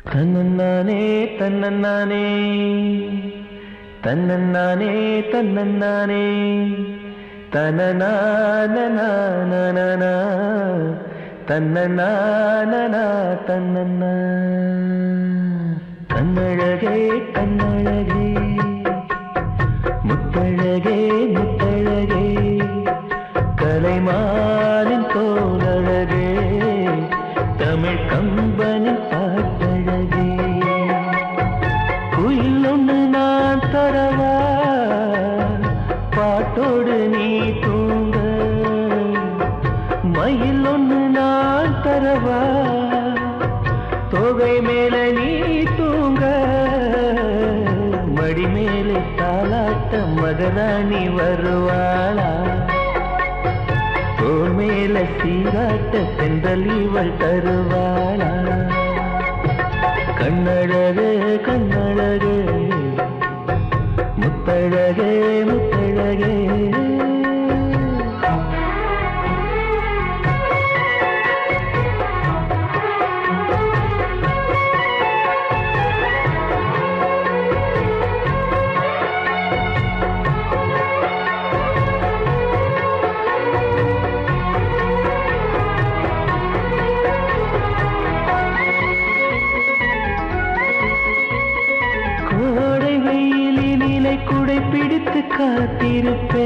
தன்னன்னானே தன்னன்னானே தன்னன்னானே தன்னன்னானே தனநானநானநா தன்னநானனா தன்னன்னா கண்ணழகே கண்ணழகே முத்தழகே முத்தழகே கலைமானின் தோழழகே தமிழ் கம்பனின் பாட்டழகே குயில் ஒன்று நான் தரவா பாட்டோடு நீ தூங்க மயில் ஒன்று நான் தரவா தோகை மேல நீ தூங்க மடி மேலே தாலாட்ட மகராணி வருவாளா தோள் மேல சீராட்ட தென்றல் இவள் தருவாளா கண்ணழகே கண்ணழகே முத்தழகே முத்தழகே குடை பிடித்து காத்திருப்பேனோ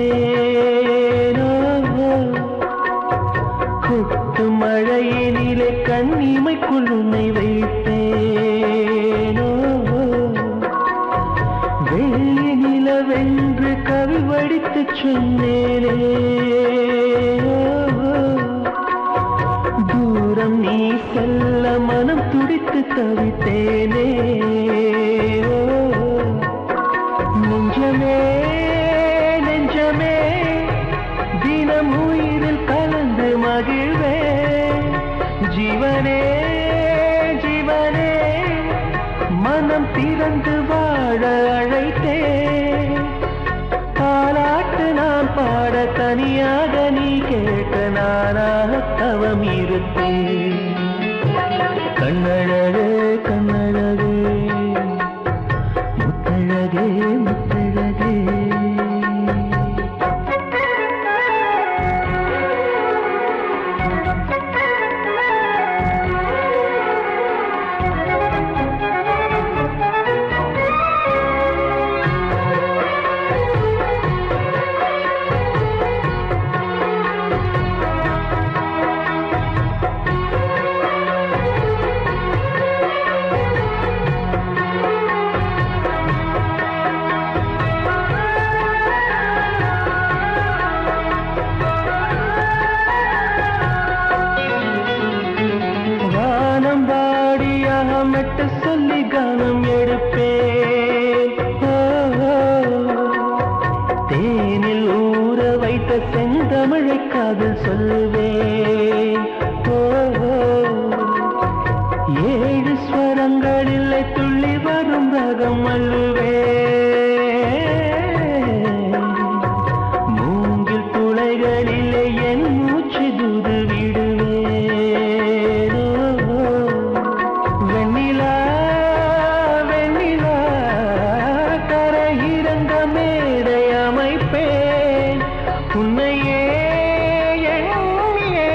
கொட்டு மழையினிலே கண்ணிமைக்குள் உன்னை வைப்பேனோ வெள்ளி நிலவென்று கவி வடித்து சொன்னேனே தூரம் நீ செல்ல மனம் துடித்து தவித்தேனே நெஞ்சமே நெஞ்சமே தினம் உயிரில் கலந்து மகிழ்வே ஜீவனே ஜீவனே மனம் திறந்து வாழ அழைத்தே பாராட்டு நான் பாட தனியாக நீ கேட்க நானாக தவம் இருப்பேன் கண்ணழகே கண்ணழகே முத்தழகே முத்தழகே மெட்டு சொல்லி கானம் எடுப்பேன் தேனில் ஊற வைத்த செந்தமிழை காதல் சொல்வேன் ஏழு ஸ்வரங்களில் துள்ளி வரும் ரகம் அள்ளுவேன் மூங்கில் துளைகளிலே என் மூச்சு தூது விடுவேன் உன்னையே எண்ணியே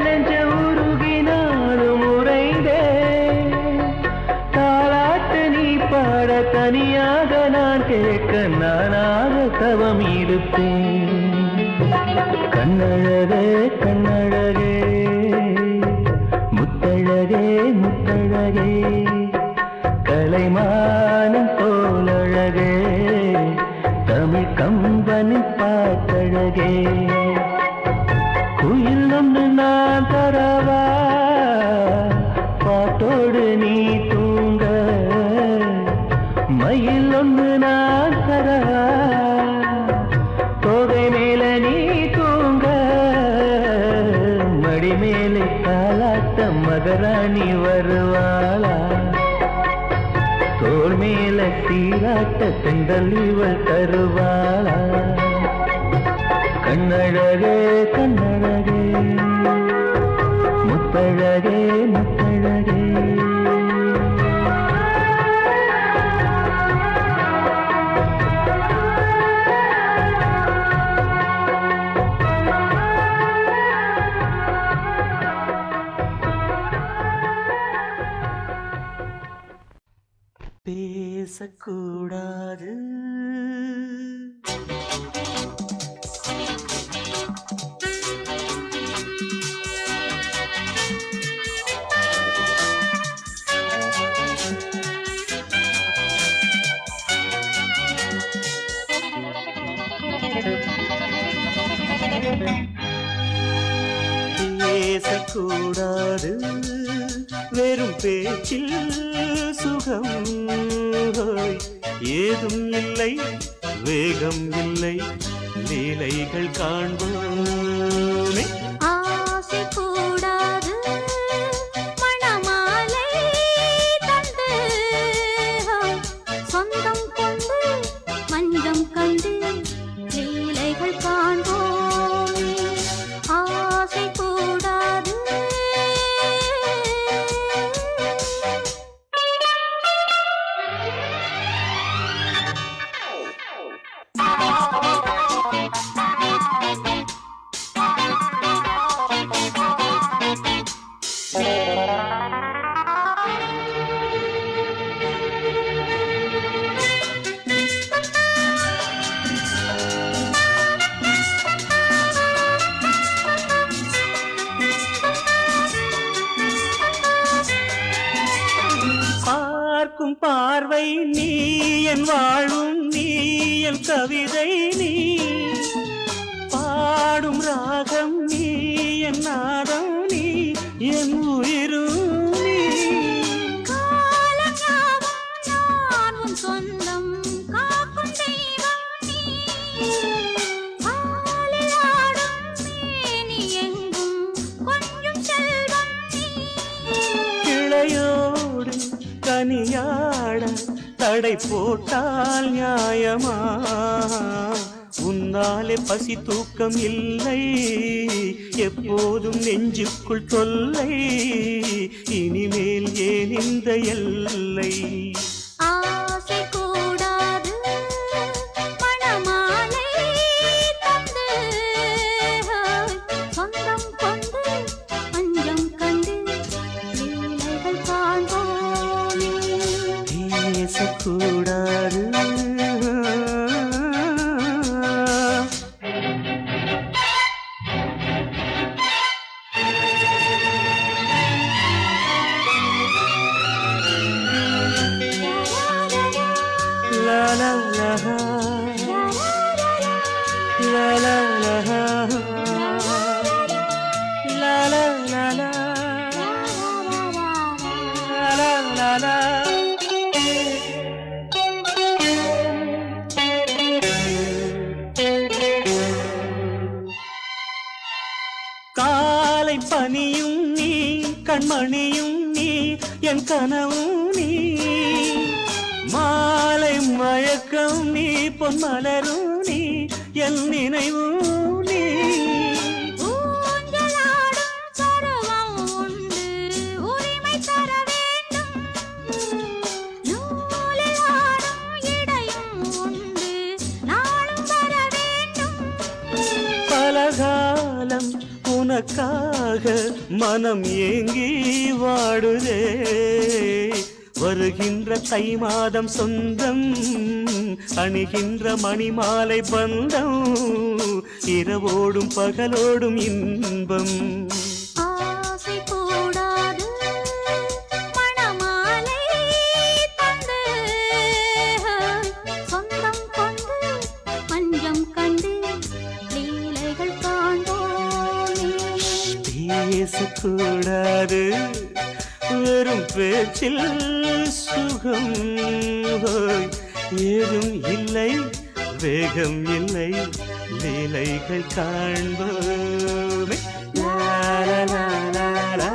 நெஞ்ச உருகினாலும் உறைந்தே தாலாட்டு நீ பாட தனியாக நான் கேட்க நானாக தவம் இருப்பேன் கண்ணழகே கண்ணழகே முத்தழகே முத்தழகே கலைமானம் போலழகே தமிழ் கம்பனின் பாட்டழகே குயில் ஒன்று நான் தரவா பாட்டோடு நீ தூங்க மயில் ஒன்று நான் தரவா தோகை மேல நீ தூங்க மடி மேலே தாலாட்ட மகராணி வருவாளா தோள் மேல சீராட்ட தென்றல் இவள் தருவாளா கண்ணழகே கண்ணழகே முத்தழகே முத்தழகே பேசக்கூடாது. பேசக்கூடாது வெறும் பேச்சில் சுகம் ஏதும் இல்லை, வேகம் இல்லை, லீலைகள் காண்போமே. ஆசை கூடாது மணமாலை தந்து சொந்தம் கொண்டு மஞ்சம் கண்டு லீலைகள் காண்போமே. ஆசை கூடாது பார்க்கும் பார்வை நீ, என் வாழும் நீ, என் கவிதை நீ, பாடும் ராகம் நீ, என் நாதம் நீ, என் உயிரும் நீ. காலஞாபம் நான் உன் சொந்தம் காக்கும் தெய்வம் நீ. ஆலில் ஆடும் மேனி எங்கும் கொஞ்சம் செல்வம் நீ. கிளையோடு கனியாட தடை போட்டால் நியாயமா? உன்னாலே பசி தூக்கம் இல்லை, எப்போதும் நெஞ்சுக்குள் தொல்லை, இனிமேல் ஏன் இந்த எல்லை? ஆசை கூடாது மணமாலை தந்து சொந்தம் கொண்டு பஞ்சம் கண்டு லீலைகள் காண்போமே. பேசக்கூடாது. La la la la la la la la la la la la la. காலை பனியும் நீ, கண்மணியும் நீ, என் கனவும் நீ, மாலை மயக்கம் நீ, பொன்மலரும் நீ, என் நினைவும் நீ. ஊஞ்சலாடும் பருவம் உண்டு, உரிமை தர வேண்டும். நூலில் ஆடும் இடையும் உண்டு, நாளும் வர வேண்டும். பலகாலம் உனக்காக மனம் ஏங்கி வாடுதே, வருகின்ற தை மாதம் சொந்தம், அணிகின்ற மணிமாலை பந்தம், இரவோடும் பகலோடும் இன்பம். ஆசை கூடாது மணமாலை தந்து சொந்தம் கொண்டு பஞ்சம் கண்டு லீலைகள் காண்போமே. பேசக்கூடாது வெறும் பேச்சில் சுகம் ஏதும் இல்லை, வேகம் இல்லை, லீலைகள் காண்போமே. லா லா லா லா லா.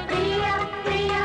பிரியா பிரியா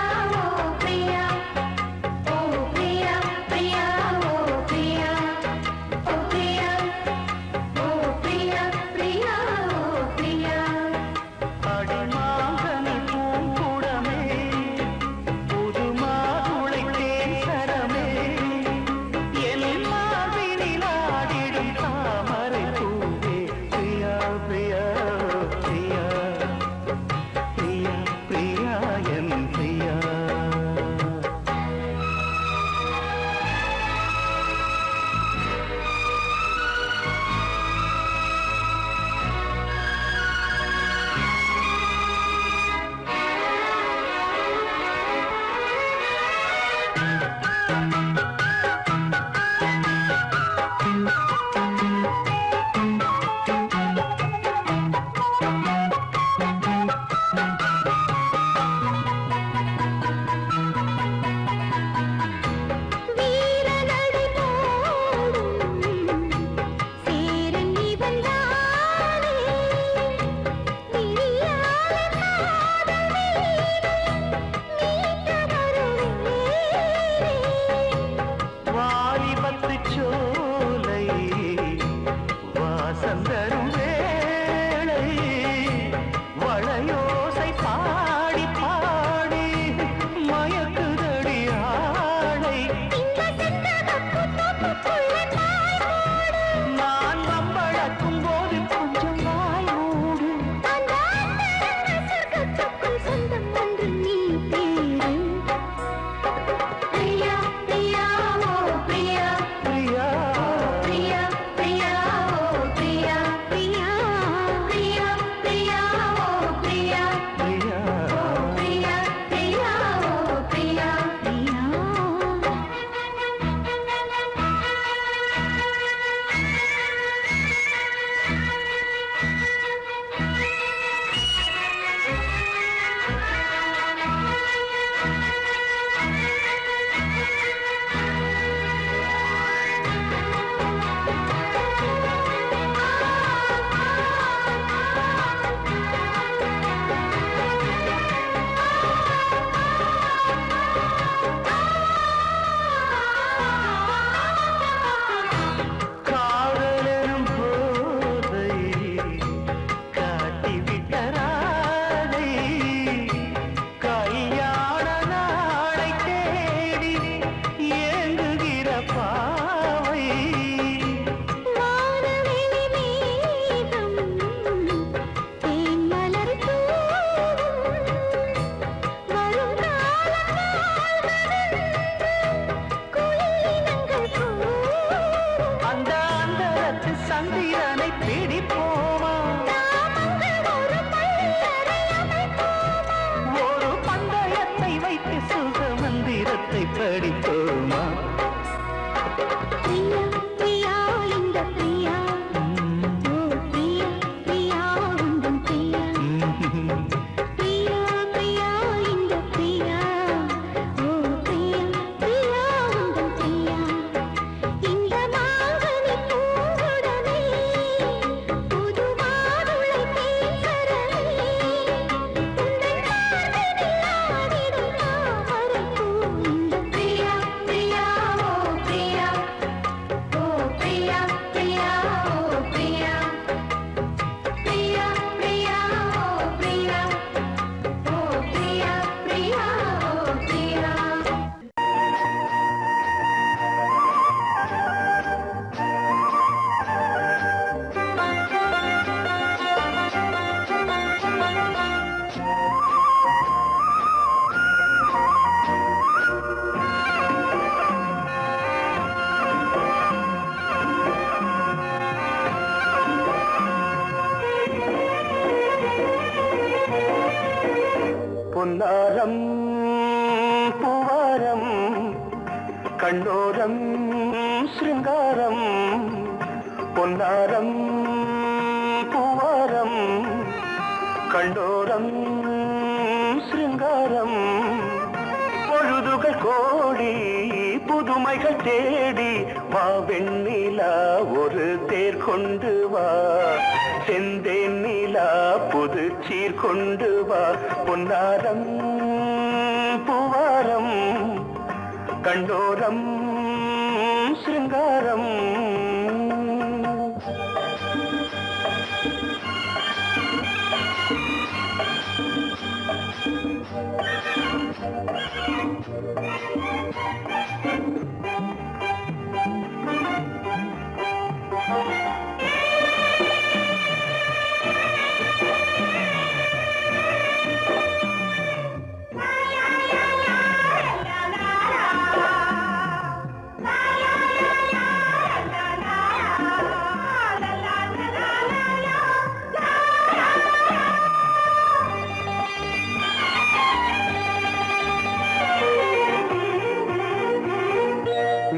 சந்திரனை பிடிப்போமா ஒரு பந்தயத்தை வைத்து சுக மந்திரத்தை படிப்போமா பிரியா பிரியா இந்த பிரியா ஓ பிரியா பிரியா உந்தன் பிரியா பிரியா பிரியா இந்த பிரியா ஓ பிரியா பிரியா உந்தன் பிரியா இந்த மாங்கனி பூங்குடமே புது மாதுளை தேசரமே உந்தன் காதலில் ஆடிடும் தாமரைப்பூ இந்த பிரியா பிரியா ஓ பிரியா ஓ பிரியா பிரியா ஓ பிரியா பிரியா பிரியா ஓ பிரியா ஓ பிரியா பிரியா ஓ பிரியா பொன்னாரம் பூவாரம் கண்ணோரம் சிருங்காரம் பொன்னாரம் பூவாரம் கண்ணோரம் சிருங்காரம் பொழுதுகள் கோடி புதுமைகள் தேடி வா வெண்ணிலா ஒரு தேர் கொண்டு வா செந்தேன் நிலா புது சீர் கொண்டு வா பொன்னாரம் பூவாரம் கண்டோரம் சிருங்காரம்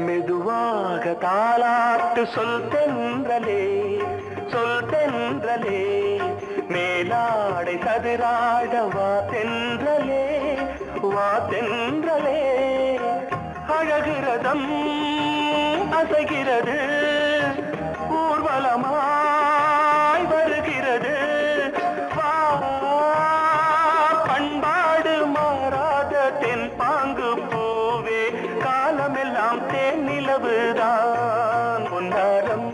மெதுவாக தாலாட்டு சொல் தென்றலே மேலாடை சதுராட வா தென்றலே அழகிறதம் அசைகிறது ஊர்வலமாய் வருகிறது வா பண்பாடு மாறாத தென் பாங்கு பூவே காலமெல்லாம் தேன் நிலவுதான் பொன்னாரம்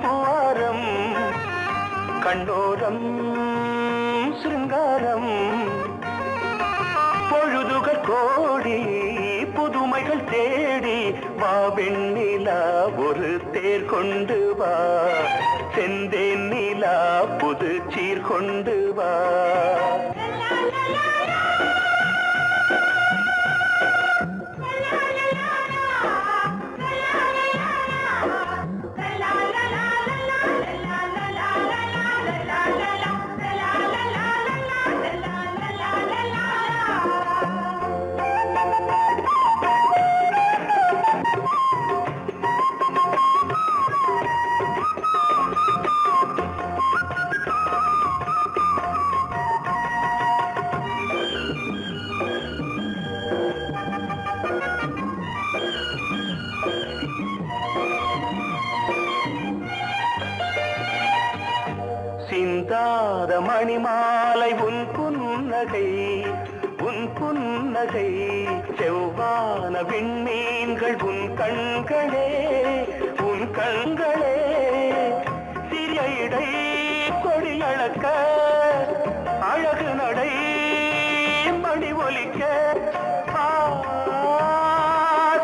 பூவாரம் கண்ணோரம் சிருங்காரம் பொழுதுகள் கோடி புதுமைகள் தேடி வா வெண்ணிலா ஒரு தேர் கொண்டு வா செந்தேன் நிலா புது சீர் கொண்டு வா சிந்தாத மணிமாலை உன் புன்னகை செவ்வான விண்மீன்கள் உன் கண்களே சிறிய இடை கொடியளக்க அழகு நடை மணி ஒலிக்க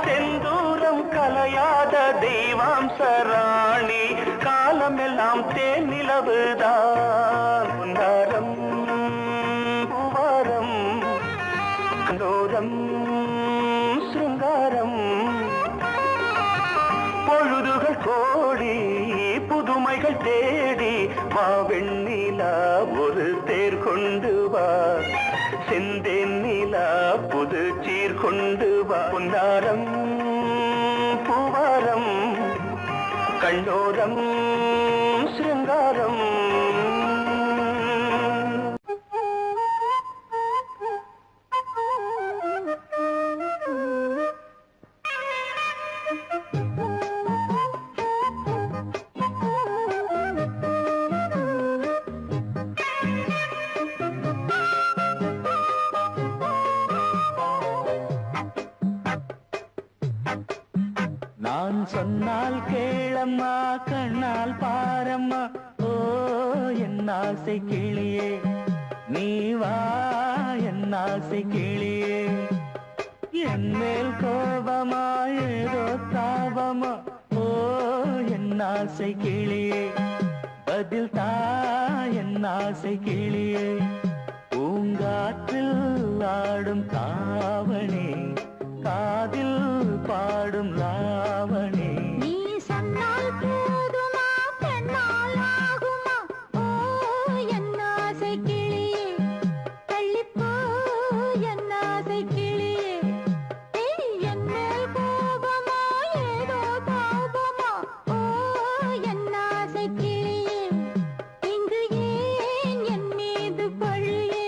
செந்தூரம் கலையாத தெய்வாம்சராணி காலமெல்லாம் தேன் நிலவுதான் பொன்னாரம் பூவாரம் கண்டோரம் சிருங்காரம் பொழுதுகள் கோடி மாலைகள் தேடி வா வெண்ணிலா ஒரு தேர் கொண்டு வா செந்தேன் நிலா புது சீர் கொண்டு வா பொன்னாரம் பூவாரம் கண்ணோரம் சிருங்காரம் நான் சொன்னால் கேளம்மா கண்ணால் பாரம்மா ஓ என் ஆசை கிளியே நீ வா என் ஆசை கிளியே என் மேல் கோபமா ஏதோ தாபமா ஓ என் ஆசை கிளியே பதில் தா என் ஆசை கிளியே பூங்காற்றில் ஆடும் தாவணி காதில் பாடும் லாவணி நீ சொன்னால் போதுமா பெண்ணால் ஆகுமா ஓ என் ஆசை கிளியே தள்ளிப்போ என் ஆசை கிளியே என் மேல் கோபமா ஏதோ தாபமா ஓ என் ஆசை கிளியே இங்கு ஏன் என் மீது பழியே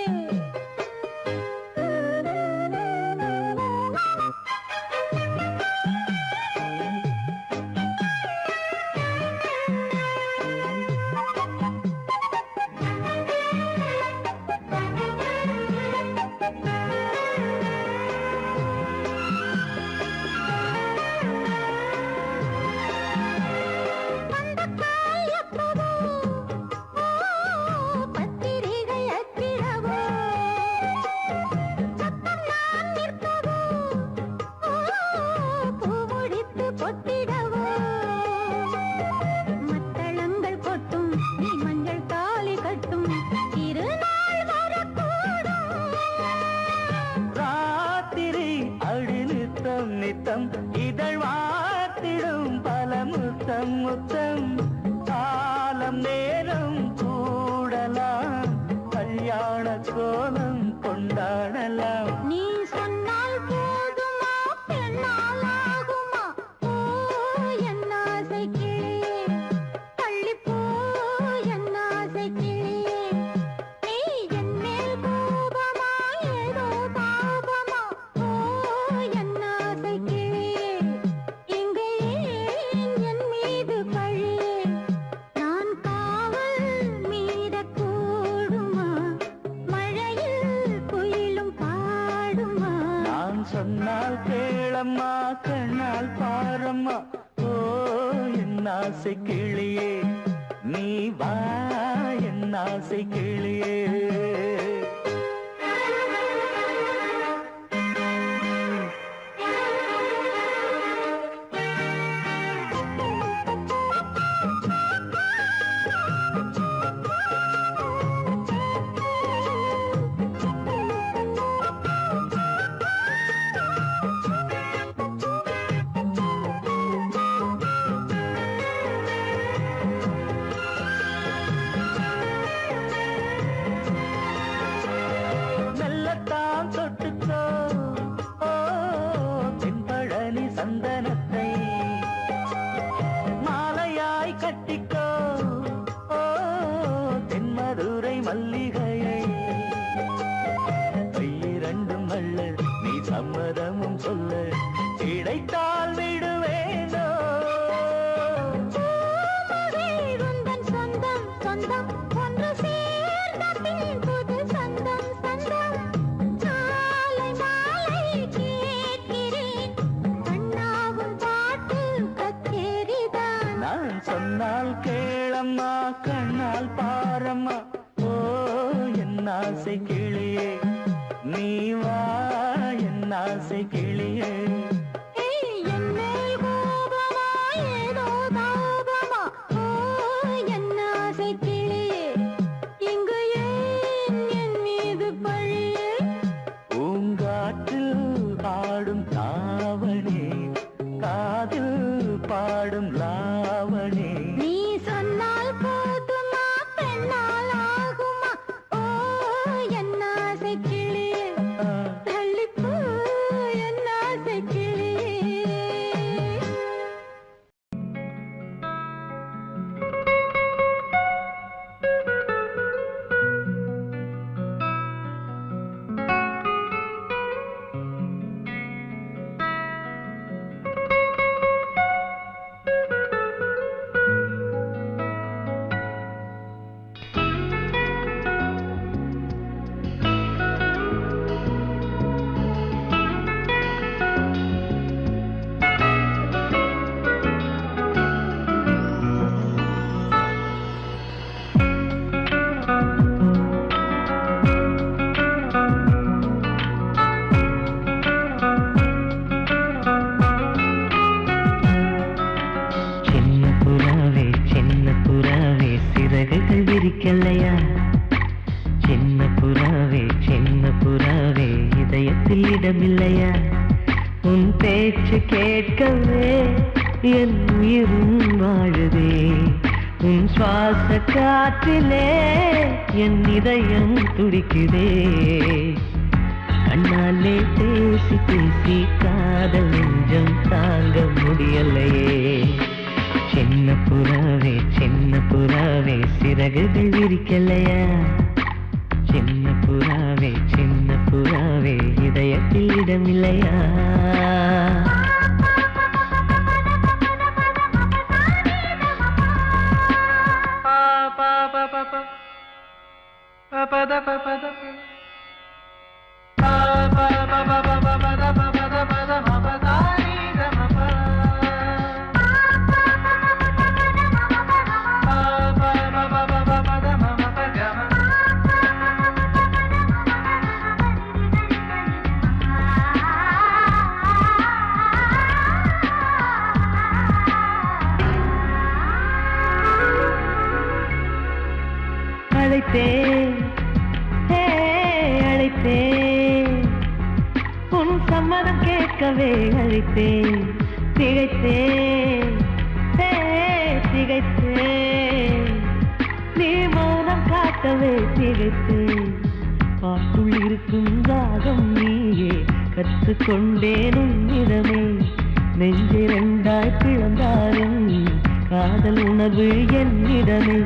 நித்தம் இதழ் வாத்திடும் பல முத்தம் முத்தம் காலம் நேரம் கூடலாம் கல்யாண கோலம் கொண்டாடலாம் நீ சொன்னால் போதுமா பெண்ணால் ஆகுமா ஓ என் ஆசை கிளியே தள்ளிப்போ என் ஆசை கிளியே நீ என் மேல் கோபமா ஏதோ தாபமா ஓ என் ஆசை கிளியே இங்கே ஏன் என் மீது பழியே நான் காவல் மீறக்கூடுமா மழையில் குயிலும் பாடுமா நான் சொன்னால் கேளம்மா கண்ணால் பாரம்மா ஓ என் ஆசை கிளியே நீ வா என் ஆசை கிளியே மெல்லத்தான் தொட்டுக்கோ ஓ தென்பழனி சந்தனத்தை மாலையாய் கட்டிக்கோ ஓ தென்மதுரை மல்லிகையை கையிரண்டும் அள்ள நீ சம்மதமும் சொல்ல கிடைத்தால் விடுவேனோ உந்தன் சொந்தம் சொந்தம் ஒன்று சேர்ந்த பின் புது சொந்தம் சொந்தம் மாலை மாலை கேட்கிறேன் கண்ணாவும் பாட்டு கச்சேரிதான் நான் சொன்னால் கேளம்மா கண்ணால் பாரம்மா ஓ என் ஆசை கிளியே நீ வா என் ஆசை கிளியே என் மேல் கோபமா ஏதோ தாபமா ஓ என் ஆசை கிளியே இங்கு ஏன் என் மீது பழியே பூங்காற்றில் பாடும் தாவணி காதில் பாடும் லாவணி நீ சொன்னால் விரிக்கலையா? சின்ன புறாவே இதயத்தில் இடமில்லையா? உன் பேச்சு கேட்கவே என் உயிரும் வாழுதே. உன் சுவாச காற்றிலே என் இதயம் துடிக்குதே. கண்ணாலே பேசி பேசி காதல் நெஞ்சம் தாங்க முடியலையே. சின்ன புறாவே சிறகுகள் விரிக்கலையா? சின்ன புறாவே இதயத்தில் இடமில்லையா? அழைத்தேன் உன் சம்மதம் கேட்கவே அழைத்தேன். திகைத்தேன் நீ மௌனம் காட்டவே திகைத்தேன். பாட்டுள் இருக்கும் தாகம் நீயே கற்றுக்கொண்டேன் உன்னிடமே. நெஞ்சிரண்டாய் பிளந்தாலும் காதல் உணர்வு என்னிடமே.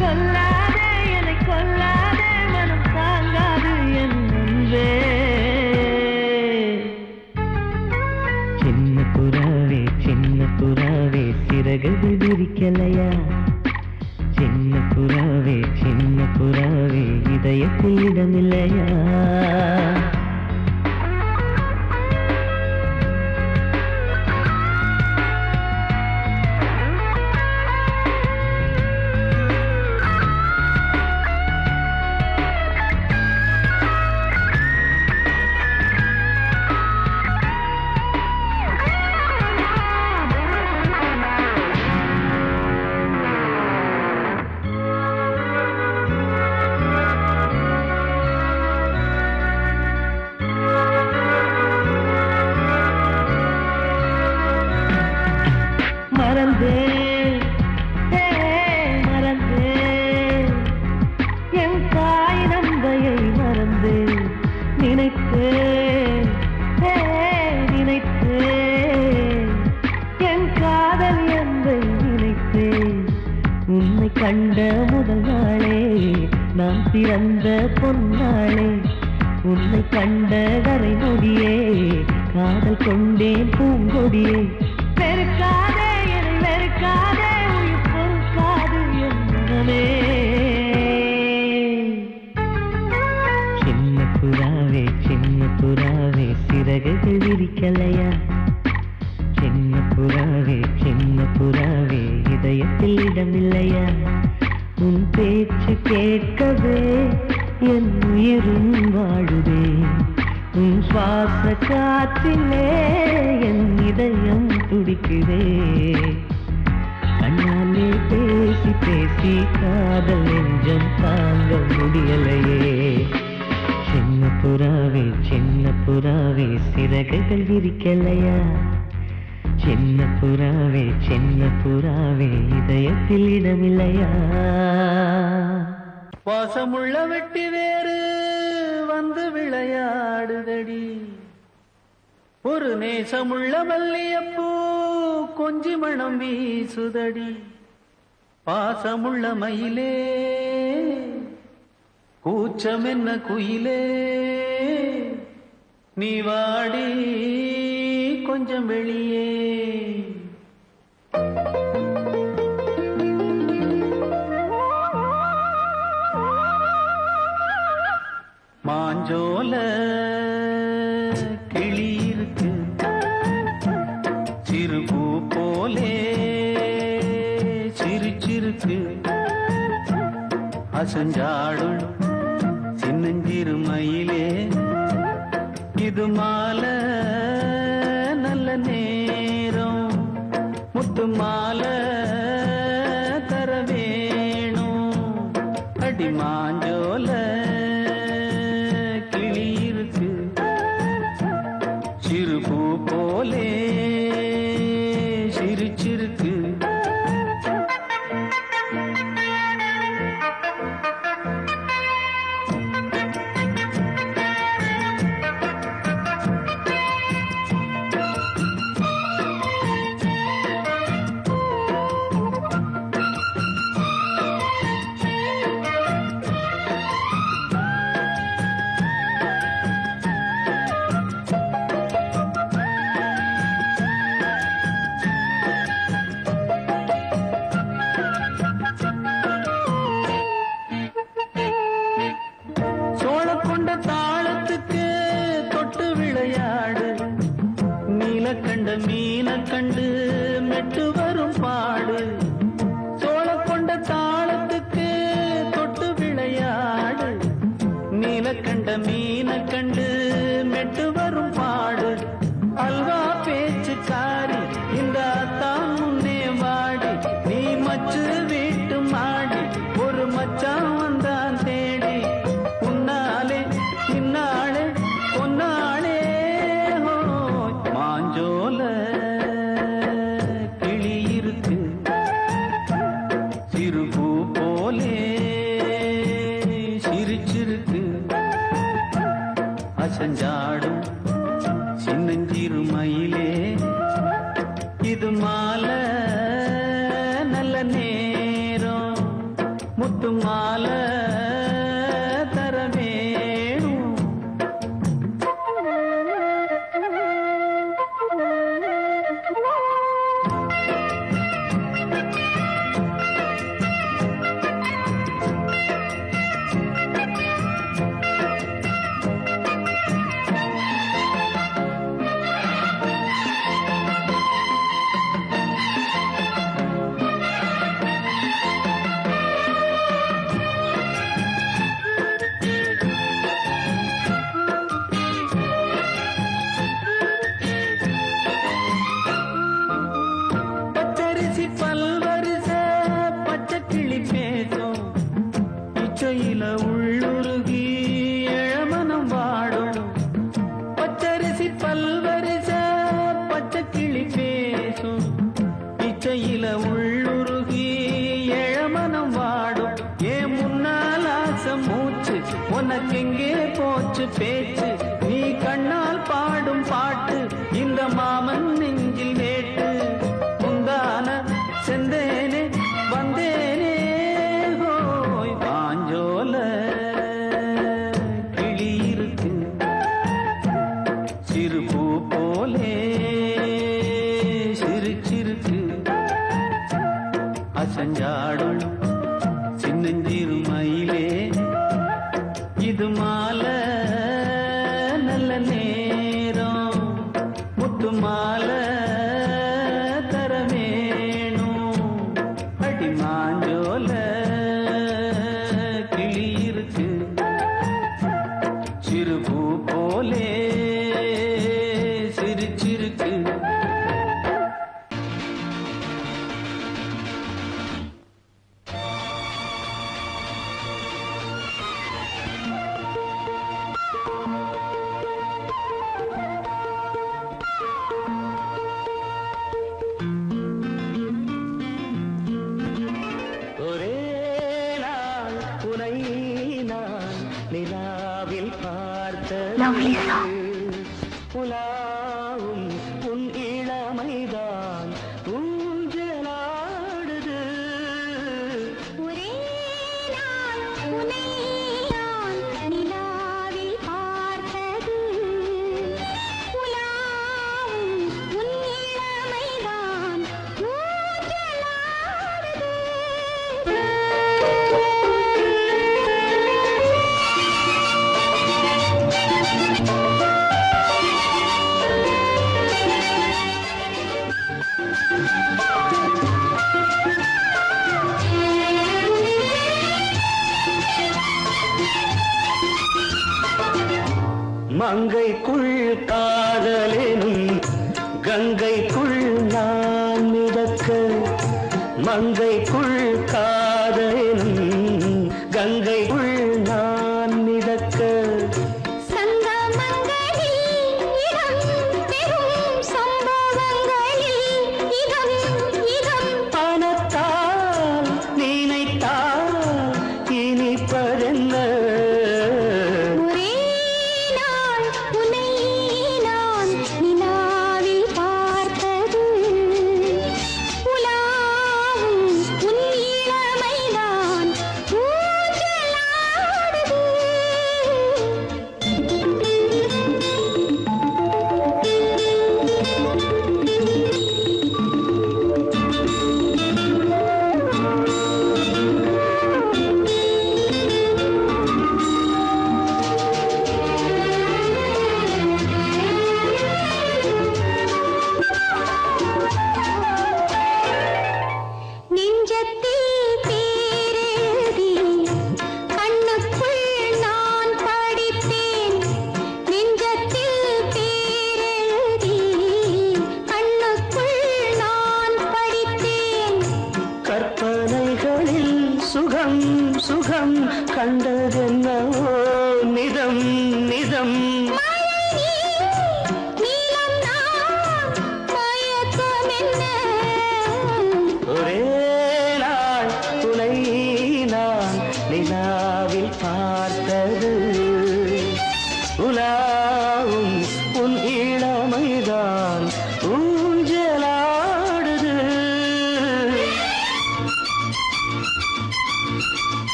கொல்லாதே என்னை கொல்லாதே, மனம் தாங்காது என் அன்பே. சின்ன புறாவே சிறகுகள் விரிக்கலையா? சின்ன புறாவே இதயத்தில் இடமில்லையா? மறந்தேன் என் தாய் நந்தையை மறந்தேன். நினைத்தேன் என் காதல் என்பை நினைத்தேன். உன்னை கண்ட முதல் நாளே நான் பிறந்த பொன்னாளே. உன்னை கண்ட வரை நொடியே காதல் கொண்டேன் பூங்கொடியே. வெறுக்காதே என்னை வெறுக்காதே, உயிர் பொறுக்காது என் மனமே. சின்ன புறாவே சிறகுகள் விரிக்கலையா? சின்ன புறாவே இதயத்தில் இடமில்லையா? உன் பேச்சு கேட்கவே என் உயிரும் வாழுதே. உன் சுவாச காற்றிலே என் இதயம் துடிக்குதே. கண்ணாலே பேசி பேசி காதல் நெஞ்சம் தாங்க முடியலையே. சின்ன புறாவே சிறகுகள் விரிக்கலையா? சின்ன புறாவே இதயத்தில் இடமில்லையா? பாசமுள்ள வெட்டி வேறு வந்து விளையாடுதடி. ஒரு நேசமுள்ள மல்லியப்பூ கொஞ்சி மணம் வீசுதடி. பாசமுள்ள மயிலே கூச்சம் என்ன குயிலே, நீ வாடி கொஞ்சம் வெளியே. மாஞ்சோல கிளி இருக்கு சிறுபூ போலே சிரிச்சிருக்கு. அசஞ்சாடும் சின்னஞ்சிறு மயிலே, இது மாலை நல்ல நேரம். முத்து மாலை தர வேணும். அடி மாஞ்சோல கிளி இருக்கு சிறு பூ போலே சிரிச்சிருக்கு சோழக்கொண்ட தாளத்துக்கு தொட்டு விளையாடு நீலக்கண்ட மீன கண்டு மெட்டு வரும் பாடு சோழக்கொண்ட தாளத்துக்கு தொட்டு விளையாடு நீலக்கண்ட மீன கண்டு மெட்டு வரும் பாடு அல்வா பேச்சுக்காரி இந்த தான் முன்னே வாடி நீ மச்சு வீட்டு மாடி ஒரு மச்சான் வந்தான் தேடி உன்னாலே இன்னாளே பொன்னாளே ஹோய் மாஞ்சோல கிளி இருக்கு சிறு பூ போலே சிரிச்சிருக்கு அசஞ்சாடும் சின்னஞ்சிறு மயிலே இது மாலை நல்ல நேரம் முத்து மாலை தர வேணும் பச்சரிசி பல்வரிச பச்சை கிளி பேசும் இச்சையில உள்ளுருகி இளமனம் வாடும் பச்சரிசி பல்வரிச பச்சை கிளி பேசும் இச்சையில உள்ளுருகி இளமனம் வாடும் ஏன் முன்னால் ஆசை மூச்சு உனக்கெங்கே போச்சு பேச்சு நீ கண்ணால் பாடும் பாட்டு இந்த மாமன் நெஞ்சில் வேட்டு முந்தான செந்தேனே வந்தேனே ஹோய் பாஞ்சோல கிளி இருக்கு சிறு பூ போலே சிரிச்சிருக்கு அசஞ்சாடும் சின்னஞ்சிறு மயிலே இது மாலை நல்ல நேரம் முத்து மாலை தர வேணும் அடி மாஞ்சோல கிளி இருக்கு சிறு பூ போலே சிரிச்சிருக்கு ஒரே நாள் உனை நான் நிலாவில் Lovely பார்த்தது song. உலாவும் உன் இளமைதான் ஊஞ்சலாடுது ஒரே நாள் உன்னை நான் நிலாவில் பார்த்தது உலாவும் உன் இளமைதான் மங்கைக்குள் காதலெனும் கங்கைக்குள் நான் மிதக்க மங்கைக்குள் காதலெனும் கங்கைக்குள் நான் மிதக்க சங்கமங்களில் இடம் பெறும் சம்பவங்களில் இதம் இதம் பணத்தால் நினைத்தால் இனிப்பதென்ன ஒரே நாள் உன்னை நான் நிலாவில் பார்த்தது உலாவும் உன் இளமைதான் ஊஞ்சலாடுது. நெஞ்சத்தில் பேரெழுதி கண்ணுக்குள் நான் படித்தேன். நெஞ்சத்தில் பேரெழுதி கண்ணுக்குள் நான் படித்தேன். கற்பனைகளில் சுகம் சுகம் கண்டதென்னவோ நிதம் நிதம் மழை நீலம் நான் மயக்கம் என்ன ஒரே நாள் துணை நான் நிலாவில் பார்த்தது உலாவும் உன் இளமைதான் ஊஞ்சலாடுது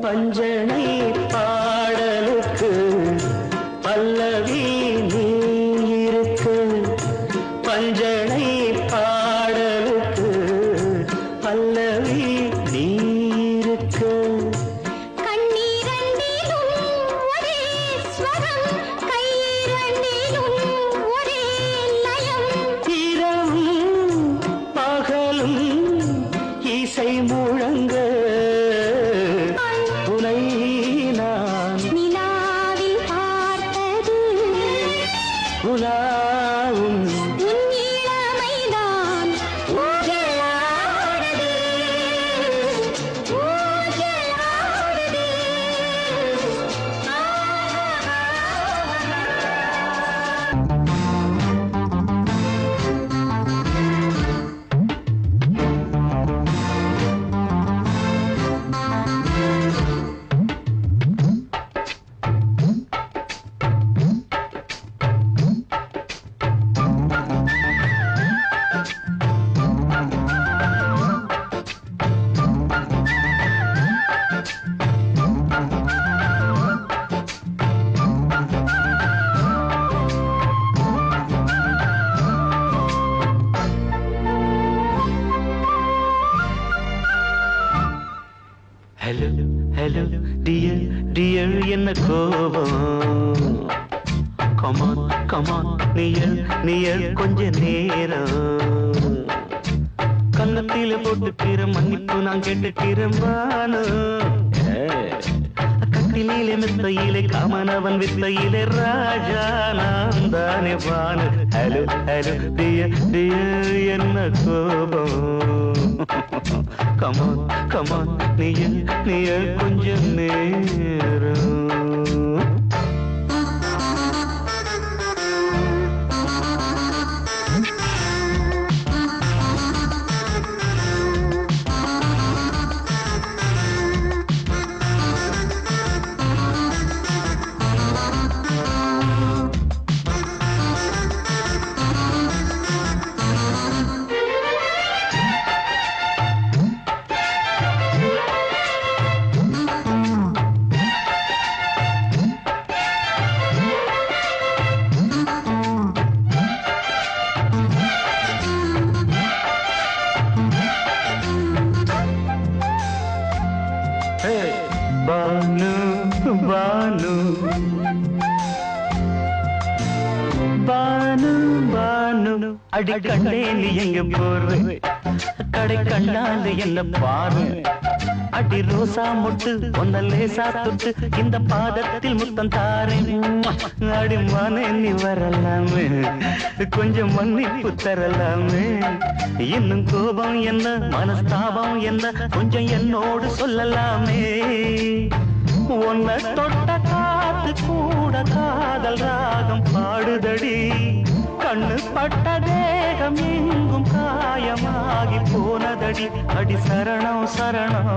பஞ்சனை பாடலுக்கு பல்லவி நீ இருக்கு பஞ்சனை பாடலுக்கு பல்லவி நீ இருக்கு கண்ணீரண்டிலும் ஒரே ஸ்வரம் கையிரண்டிலும் ஒரே லயம் இரவும் பகலும் இசை முழங்க உனை நான் நிலாவில் பார்த்தது உலாவும் உன் இளமைதான் ஊஞ்சலாடுது ஊஞ்சலாடுது. ஹலோ ஹலோ டியர் டியர் என்ன கோபம் கமான் கமான் நியர் நியர் கொஞ்ச நேரம் கன்னத்தில போட்டுக்கிற மன்னிப்பு நான் கேட்டுக்கிறேன் கட்டிலே மெத்தையிலே காமனவன் வித்தையிலே ராஜா நான் தானே Banu hello hello dear dear என்ன கோபம் கமான் கமான் நியர் நியர் கொஞ்ச நேரம் பானு பானு பானு பானு அடி கண்டே நீ எங்க போற கடை கண்ணாந்து என்ன பாரு அடி ரோசா மொட்டு ஒன்ன லேசா தொட்டு இந்த பாதத்தில் முத்தம் தாரேன் அடி மானே நீ வரலாமே கொஞ்சம் மன்னிப்பு தரலாமே இன்னும் கோபம் என்ன மனஸ்தாபம் என்ன கொஞ்சம் என்னோடு சொல்லலாமே உன்னை தொட்ட காத்து கூட காதல் ராகம் பாடுதடி கண்ணு பட்ட தேகம் எங்கும் காயமாகி போனதடி அடி சரணம் சரணம்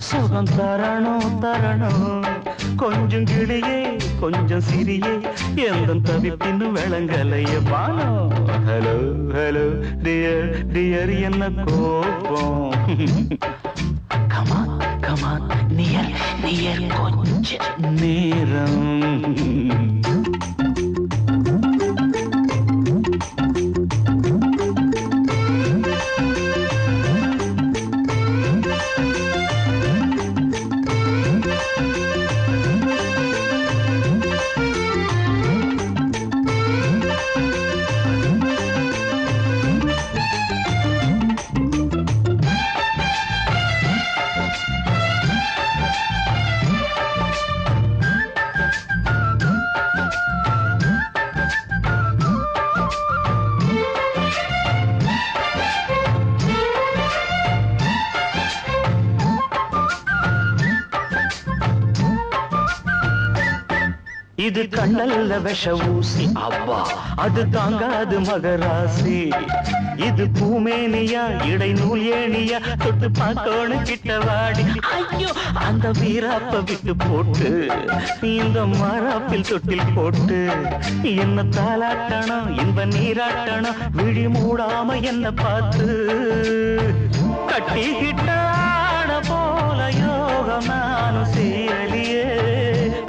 சுகம் தரணம் தரணம் கொஞ்சம் கிளியே கொஞ்சம் சிறியே எந்த தவிப்பின்னு விளங்கலைய பானோ ஹலோ ஹலோ டியர் டியர் என்ன கோபம் கமான் கமான் நியர் நியர் கொஞ்ச நேரம் இது கண்ணல்ல விஷ ஊசி அவ்வா அது தாங்காது மகராசி இது பூமேனியா இடை நூல் ஏனியா தொட்டு பார்க்கோணு கிட்டவாடி ஐயோ அந்த வீராப்ப விட்டு போட்டு இந்த மாறாப்பில் தொட்டில் போட்டு என்ன தாலாட்டணும் இன்ப நீராட்டணும் விழி மூடாம என்ன பார்த்து கட்டிக்கிட்டான போல யோகம் நானும் செய்யலியே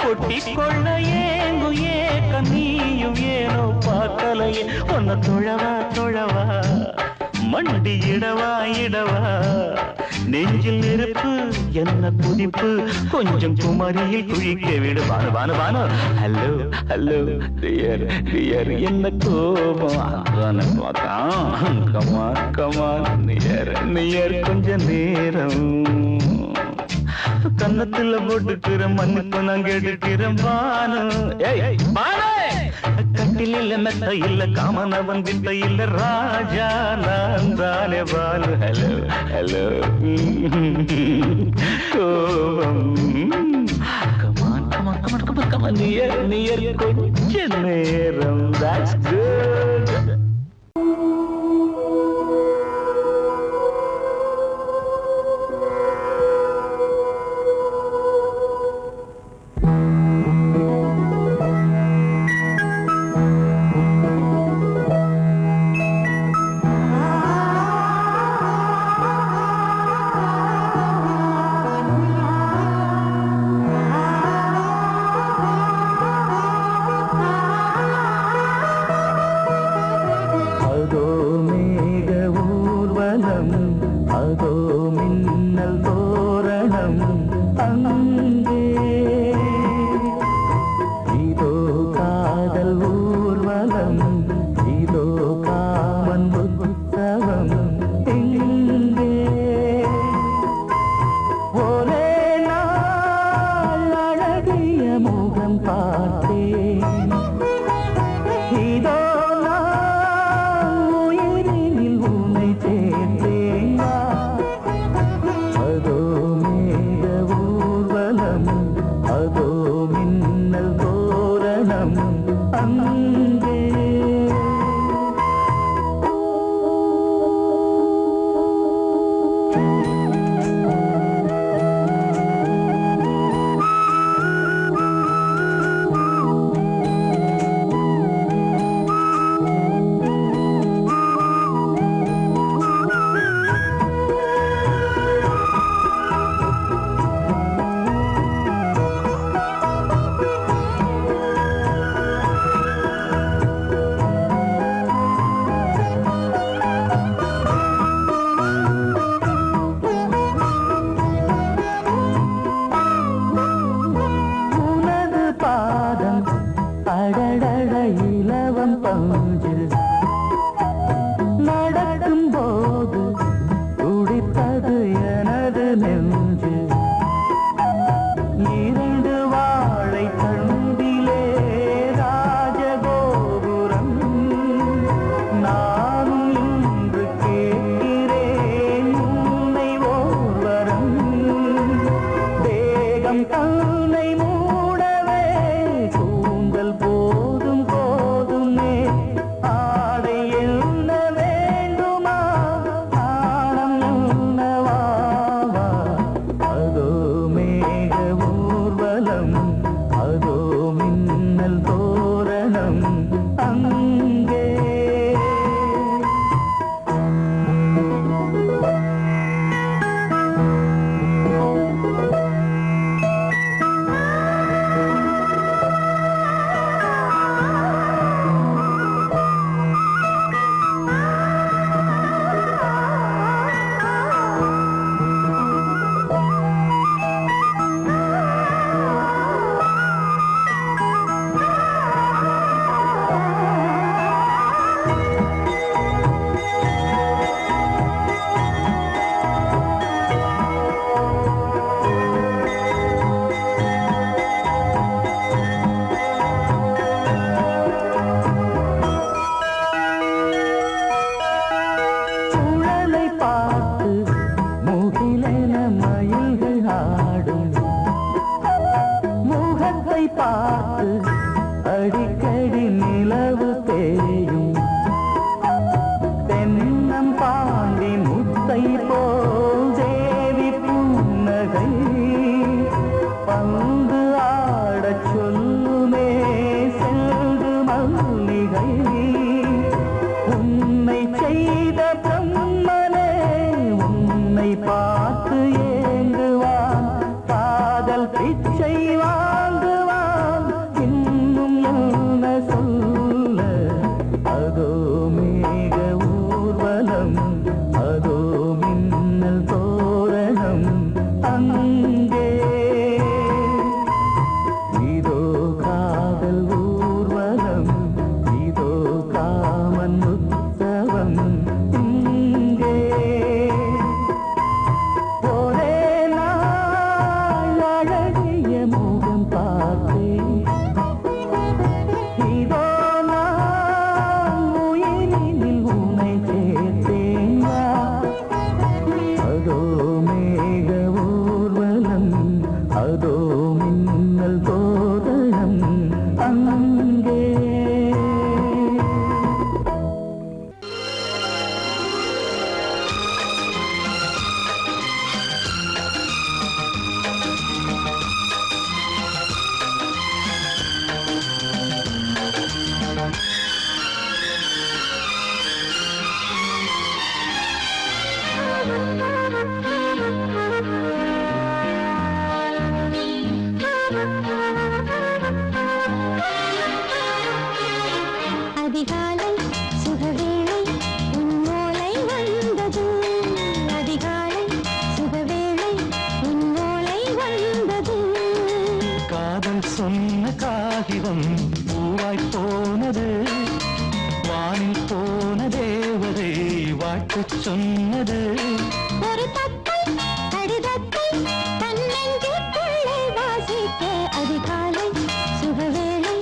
கொட்டிக்கொள்ள ஏங்கு ஏக்க நீயும் ஏனோ பார்க்கலையே உன்னை தொழவா தொழவா மண்டி இடவா இடவா நெஞ்சில் நெருப்பு என்ன குதிப்பு கொஞ்சம் குமரியில் குழிக்க விடு வானு வானு வானு ஹலோ ஹலோ டியர் டியர் என்ன கோபம் பார்த்தான் கமான் கமான் நியர் நியர் கொஞ்ச நேரம் கன்னத்துல போட்டுக்கிற மண்ணுக்கு நான் கேட்டுக்கிறேன் பானு கட்டில மெத்த இல்ல காமனவன் வித்த இல்ல ராஜா நான் தானே பானு ஹலோ ஹலோ கோபம் come on come on come on come on come on near near கொஞ்ச நேரம் that's good செய்த பிரம்மனே உன்னை பார்த்து ஏங்குவான் காதல் பிச்சை வாங்குவான் இன்னும் என்ன சொல்ல அதோ மேக ஊர்வலம் அதோ மின்னல் தோரணம் அங்கே இதோ காதல் ஊர்வலம் இதோ காமன் உற்சவம் இங்கே ஒரே நாள் அழகிய முகம் பார்த்தேன் இதோ நான் உயிரினில் உன்னை சேர்த்தேன் அதோ மேக ஊர்வலம் அதோ மின்னல் தோரணம் அங்கே அதிகாலை சுகவேளை உன் ஓலை வந்தது அதிகாலை சுகவேளை உன் ஓலை வந்தது காதல் சொன்ன காகிதம் பூவாய் போனது வானில் போன தேவதை வாழ்த்து சொன்னது ஒரு தத்தை கடிதத்தை தன்னெஞ்சுக்குள்ளே வாசிக்க அதிகாலை சுகவேளை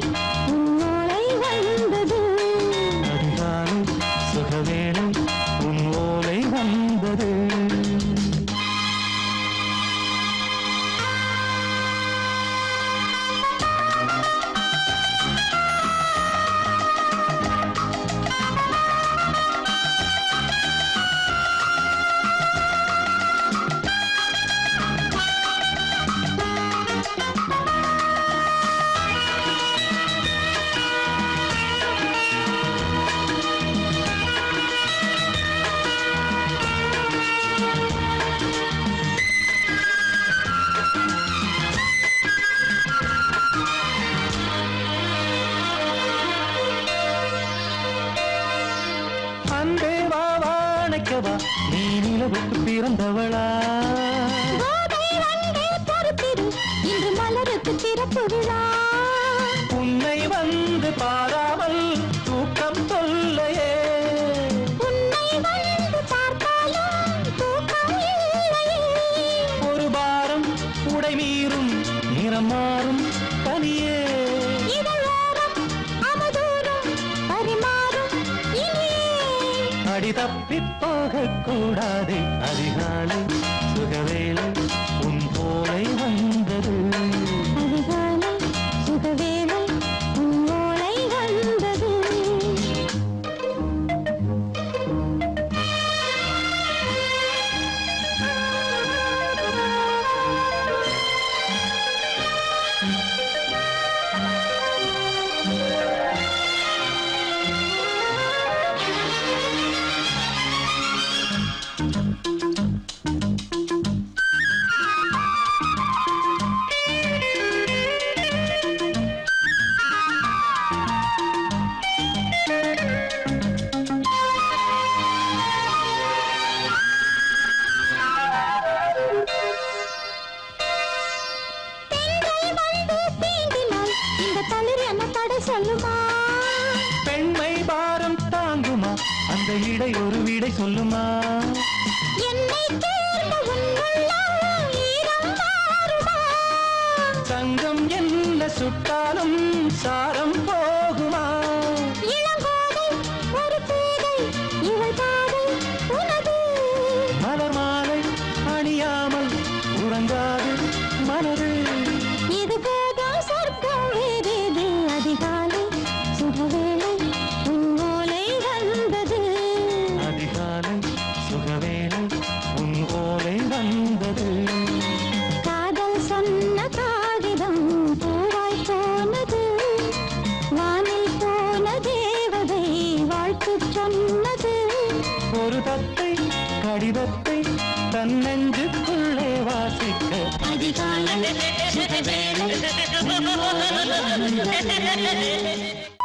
உன் ஓலை வந்தது அதிகாலை சுகவேளை உன் ஓலை வந்தது அன்பே வா வாழைக்கவா நீ நிலவுக்கு பிறந்தவளா கோதை வந்தே பொறுத்திரு இன்று மலருக்கு திறப்பு விழா உன்னை வந்து பாராமல் தூக்கம் சொல்லையே உன்னை வந்து பார்த்தாலும் தூக்கம் இல்லையே ஒரு பாரம் உடை மீறும் நிறம் மாறும் பனியே இதழோரம் அவதூறும் பரிமாறும் இனியே அடி தப்பி போகக் கூடாதே அதிகாலை சுகவேளை உன் போலை வந்தது அதிகாலை சுகவேளை உன் ஓலை வந்தது சொல்லுமா பெண்மை பாரம் தாங்குமா அந்த இடை ஒரு விடை சொல்லுமா என்னை தேர்ந்த உன் உள்ளம் ஈரம் மாறுமா சங்கம் என்ன சுட்டாலும் சாரம் போகுமா இளங்கோதை ஒரு பேதை இவள் பாதை உனது மலர் மாலை அணியாமல் உறங்காது மனது இது போதும் சொர்க்கம் வேறேது அதிகாலை சுகவேளை உன் ஓலை வந்தது அதிகாலை சுகவேளை உன் ஓலை வந்தது காதல் சொன்ன காகிதம் பூவாய் போனது வானில் போன தேவதை வாழ்த்து சொன்னது ஒரு தத்தை கடிதத்தை தன் நெஞ்சுக்குள்ளே வாசிக்க அதிகாலை சுகவேளை